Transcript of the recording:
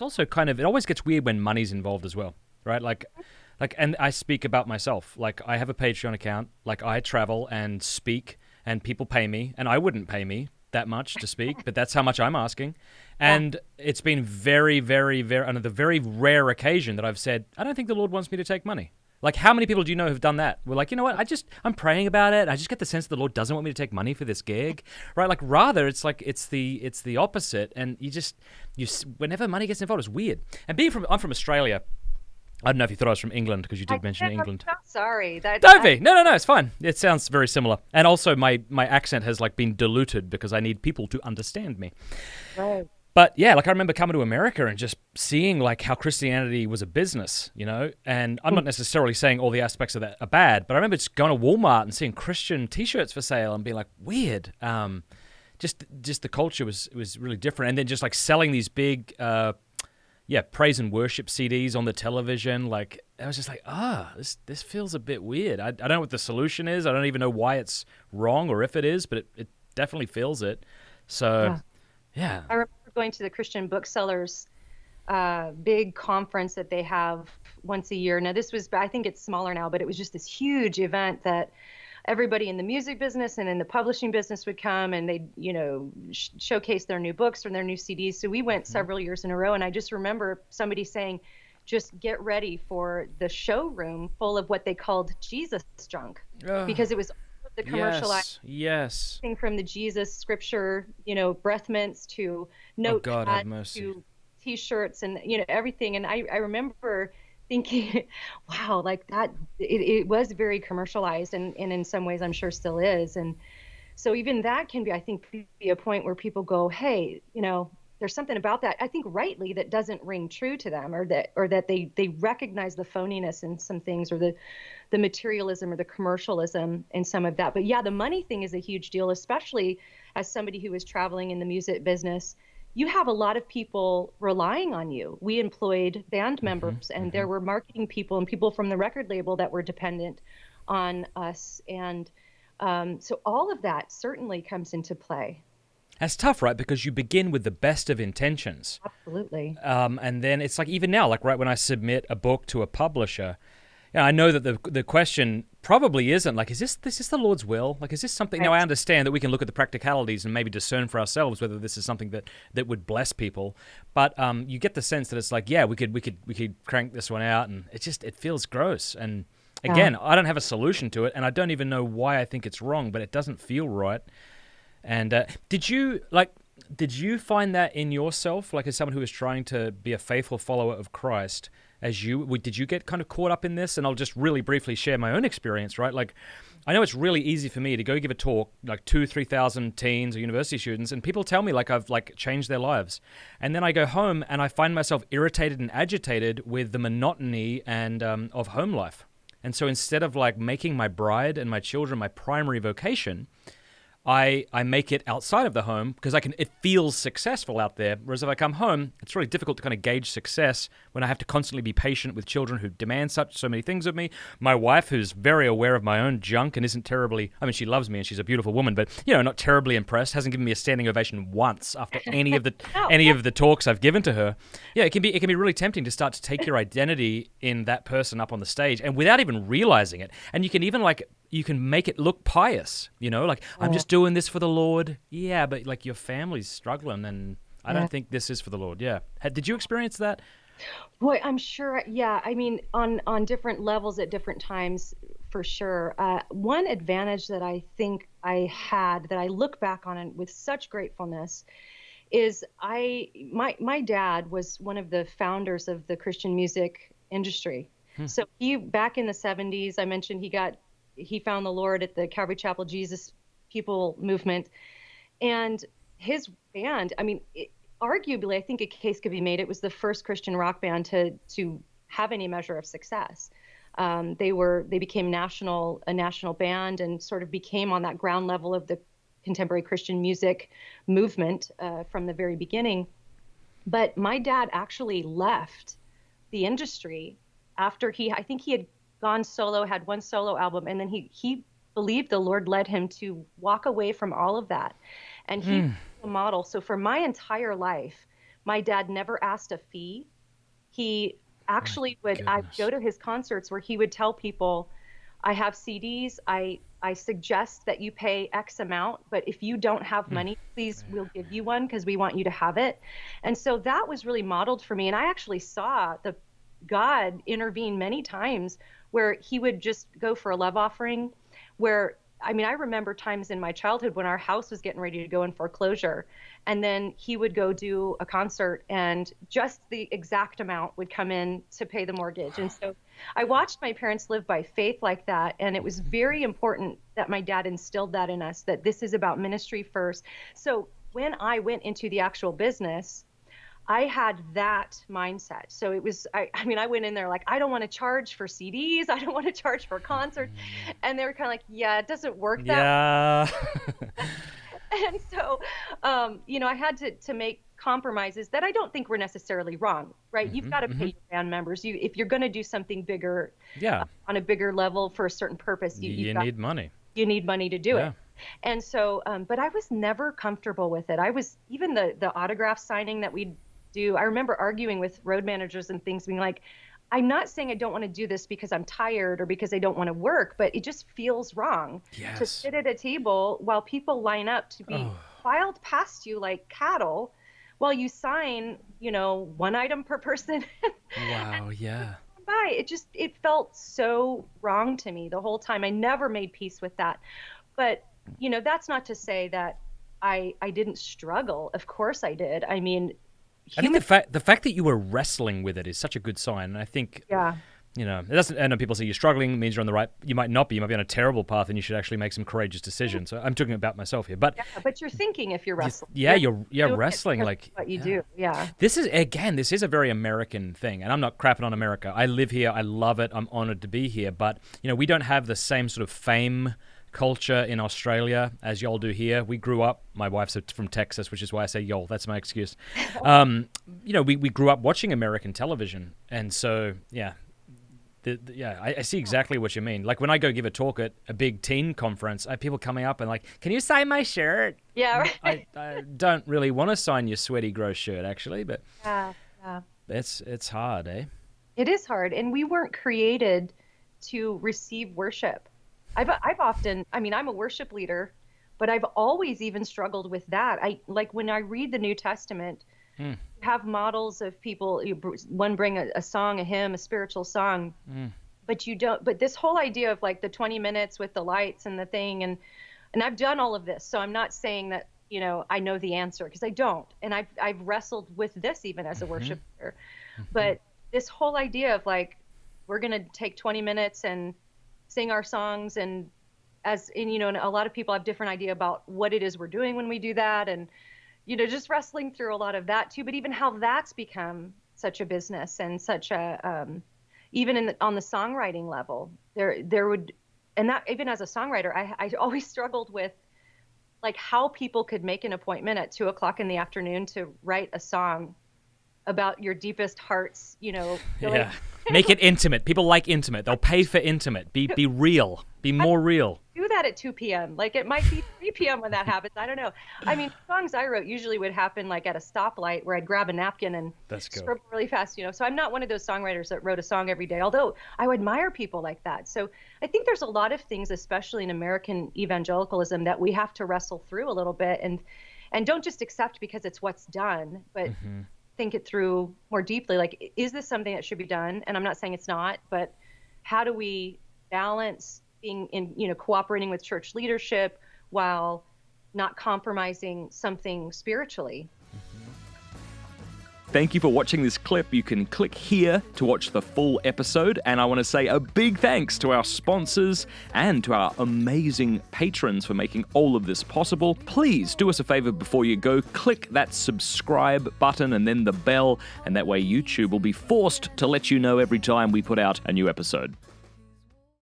it's also kind of, it always gets weird when money's involved as well, right? And I speak about myself. Like, I have a Patreon account. Like, I travel and speak, and people pay me, and I wouldn't pay me that much to speak, but that's how much I'm asking. Yeah. And it's been very, very, very, on the very rare occasion that I've said, I don't think the Lord wants me to take money. Like, how many people do you know who've done that? We're like, you know what? I'm praying about it. I just get the sense that the Lord doesn't want me to take money for this gig, right? Like, rather, it's like it's the opposite. And whenever money gets involved, it's weird. And I'm from Australia. I don't know if you thought I was from England because you I did mention did. I'm England. so sorry. That Don't be. No, no, no. It's fine. It sounds very similar. And also, my accent has like been diluted because I need people to understand me. right. But yeah, like I remember coming to America and just seeing like how Christianity was a business, And I'm not necessarily saying all the aspects of that are bad, but I remember just going to Walmart and seeing Christian T-shirts for sale and being like, weird. Just the culture was really different, and then just like selling these big, praise and worship CDs on the television. Like I was just like, this feels a bit weird. I don't know what the solution is. I don't even know why it's wrong or if it is, but it definitely feels it. So Yeah. yeah. I remember going to the Christian booksellers big conference that they have once a year. Now this was, I think it's smaller now, but it was just this huge event that everybody in the music business and in the publishing business would come, and they'd, showcase their new books or their new CDs. So we went several years in a row, and I just remember somebody saying, just get ready for the showroom full of what they called Jesus junk, Oh, because it was all of the commercialized yes, yes. thing from the Jesus scripture, breath mints to Oh God, have notepads mercy. to t-shirts and, everything. And I remember thinking, wow, like that, it was very commercialized, and in some ways I'm sure still is. And so even that can be, I think, be a point where people go, hey, there's something about that, I think rightly, that doesn't ring true to them, or that they recognize the phoniness in some things, or the materialism or the commercialism in some of that. But yeah, the money thing is a huge deal, especially as somebody who is traveling in the music business. You have a lot of people relying on you. We employed band members, and there were marketing people and people from the record label that were dependent on us. And so all of that certainly comes into play. That's tough, right? Because you begin with the best of intentions. Absolutely. And then it's like, even now, like right when I submit a book to a publisher, I know that the question probably isn't like, is this the Lord's will? Like, is this something? Now I Right. understand that we can look at the practicalities and maybe discern for ourselves whether this is something that would bless people. But you get the sense that it's like, yeah, we could crank this one out, and it feels gross. And Yeah. again, I don't have a solution to it, and I don't even know why I think it's wrong, but it doesn't feel right. And did you find that in yourself, like as someone who is trying to be a faithful follower of Christ, did you get kind of caught up in this? And I'll just really briefly share my own experience, right? Like, I know it's really easy for me to go give a talk, like 3,000 teens or university students, and people tell me like I've like changed their lives. And then I go home and I find myself irritated and agitated with the monotony and of home life. And so instead of like making my bride and my children my primary vocation, I make it outside of the home because it feels successful out there. Whereas if I come home, it's really difficult to kind of gauge success when I have to constantly be patient with children who demand so many things of me. My wife, who's very aware of my own junk and isn't terribly, I mean, she loves me and she's a beautiful woman, but not terribly impressed. Hasn't given me a standing ovation once after any of the Oh, any of the talks I've given to her. Yeah, it can be really tempting to start to take your identity in that person up on the stage, and without even realizing it. And you can even like you can make it look pious, like I'm yeah. just doing this for the Lord. Yeah, but like your family's struggling, and I Yeah. don't think this is for the Lord. Yeah. Did you experience that? Boy, I'm sure. Yeah, I mean, on different levels at different times, for sure. One advantage that I think I had, that I look back on it with such gratefulness, is my dad was one of the founders of the Christian music industry. So he, back in the 70s, I mentioned he found the Lord at the Calvary Chapel Jesus People movement, and his band, I mean, arguably, I think a case could be made. It was the first Christian rock band to have any measure of success. They became a national band, and sort of became on that ground level of the contemporary Christian music movement from the very beginning. But my dad actually left the industry after I think he had gone solo, had one solo album, and then he believed the Lord led him to walk away from all of that. And he was a model. So for my entire life, My dad never asked a fee. He actually I'd go Goodness. to his concerts where he would tell people, I have CDs. I suggest that you pay X amount, but if you don't have Mm. money, please, Yeah, we'll give you man. one because we want you to have it. And so that was really modeled for me. And I actually saw the God intervene many times where he would just go for a love offering, where I mean, I remember times in my childhood when our house was getting ready to go in foreclosure, and then he would go do a concert, and just the exact amount would come in to pay the mortgage. And so I watched my parents live by faith like that. And it was very important that my dad instilled that in us, that this is about ministry first. So when I went into the actual business, I had that mindset. So it was, I mean, I went in there like, I don't want to charge for CDs. I don't want to charge for concerts. And they were kind of like, yeah, it doesn't work that Yeah. way. And so, I had to make compromises that I don't think were necessarily wrong, right? You've got to pay your band members. If you're going to do something bigger, Yeah. on a bigger level for a certain purpose, You need money. you need money to do Yeah. it. And so, but I was never comfortable with it. I was even the autograph signing that we do. I remember arguing with road managers and things, being like, I'm not saying I don't want to do this because I'm tired or because I don't want to work, but it just feels wrong to Yes. sit at a table while people line up to be Oh, filed past you like cattle while you sign, one item per person. wow. Yeah. By it felt so wrong to me the whole time. I never made peace with that. But, that's not to say that I didn't struggle. Of course I did. I mean, I think human, the fact that you were wrestling with it is such a good sign. And I think, yeah. it doesn't, I know people say you're struggling means you're on the right, you might not be, you might be on a terrible path and you should actually make some courageous decisions. So I'm talking about myself here, but Yeah, but you're thinking if you're wrestling. you're Doing it wrestling because like it's what you yeah. do. Yeah. This is a very American thing, and I'm not crapping on America. I live here, I love it, I'm honored to be here, but we don't have the same sort of fame culture in Australia as y'all do here. We grew up, my wife's from Texas, which is why I say y'all, that's my excuse. We grew up watching American television, and so yeah. I see exactly what you mean. Like when I go give a talk at a big teen conference, I have people coming up and like, can you sign my shirt? Yeah. Right. I don't really want to sign your sweaty gross shirt actually, but Yeah. Yeah. it's hard, eh? It is hard. And we weren't created to receive worship. I've often, I mean, I'm a worship leader, but I've always even struggled with that. I like when I read the New Testament, have models of people, one bring a song, a hymn, a spiritual song, but you don't, but this whole idea of like the 20 minutes with the lights and the thing, and I've done all of this. So I'm not saying that, I know the answer, because I don't. And I've wrestled with this even as a worship leader. But this whole idea of like, we're going to take 20 minutes and sing our songs, and and a lot of people have different idea about what it is we're doing when we do that, and just wrestling through a lot of that too. But even how that's become such a business and such a even on the songwriting level, there would, and that even as a songwriter, I always struggled with like how people could make an appointment at 2:00 in the afternoon to write a song about your deepest hearts, Yeah. Make it intimate. People like intimate. They'll pay for intimate. Be real. Be more real. do that at 2 p.m. Like it might be 3 p.m. when that happens. I don't know. I mean, songs I wrote usually would happen like at a stoplight where I'd grab a napkin and That's cool. scribble really fast, So I'm not one of those songwriters that wrote a song every day, although I would admire people like that. So I think there's a lot of things, especially in American evangelicalism, that we have to wrestle through a little bit, and don't just accept because it's what's done, but think it through more deeply. Like, is this something that should be done? And I'm not saying it's not, but how do we balance being in, cooperating with church leadership while not compromising something spiritually? Thank you for watching this clip. You can click here to watch the full episode. And I want to say a big thanks to our sponsors and to our amazing patrons for making all of this possible. Please do us a favor before you go. Click that subscribe button and then the bell. And that way YouTube will be forced to let you know every time we put out a new episode.